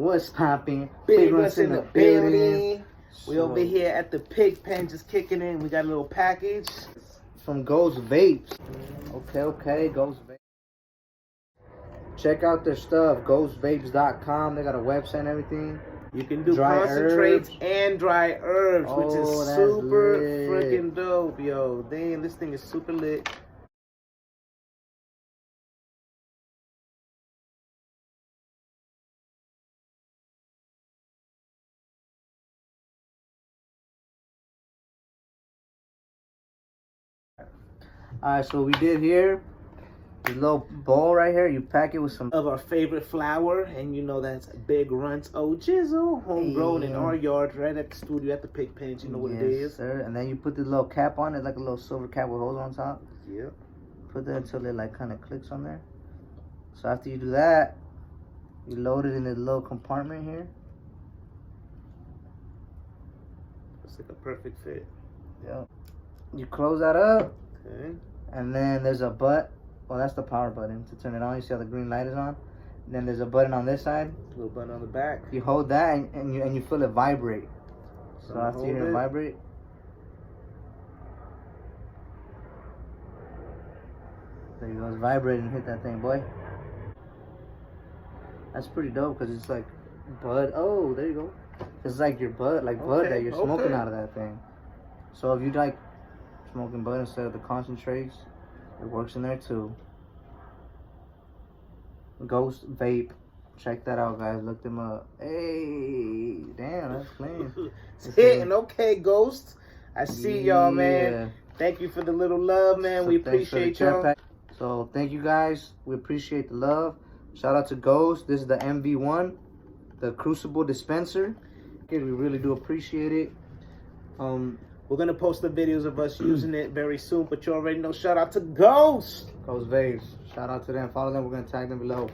What's popping? Big Runts in the building. We over here at the pig pen just kicking in. We got a little package. From Ghost Vapes. Okay, Ghost Vapes. Check out their stuff, ghostvapes.com. They got a website and everything. You can do Dry concentrates herbs. and dry herbs, which is that's super lit. freaking dope, yo. Damn, this thing is super lit. Alright, so what we did here, this little bowl right here, you pack it with some Of our favorite flower, and you know that's Big Runts. Oh, Jizzle, homegrown in our yard, right at the studio at the pig pen. You know what it is. Sir. And then you put the little cap on it, like a little silver cap with holes on top. Yep. Put that until it like kind of clicks on there. So after you do that, you load it in this little compartment here. It's like a perfect fit. Yep. You close that up. Okay. And then there's a butt. Well, that's the power button to turn it on. You see how the green light is on? And then there's a button on this side. A little button on the back. You hold that and you feel it vibrate. So after you hear it vibrate, there you go. It's vibrating. Hit that thing, boy. That's pretty dope because it's like bud. Oh, there you go. It's like your bud, like bud that you're smoking out of that thing. So if you like smoking bud instead of the concentrates, it works in there too. Ghost Vape. Check that out, guys. Look them up. Hey, damn, that's clean. It's hitting. Okay, Ghost. I see y'all, man. Thank you for the little love, man. So we appreciate y'all. So thank you, guys. We appreciate the love. Shout out to Ghost. This is the MV1, the Crucible dispenser. Okay, we really do appreciate it. We're gonna post the videos of us using it very soon, but you already know. Shout out to Ghost. Ghost Vapes. Shout out to them. Follow them. We're gonna tag them below.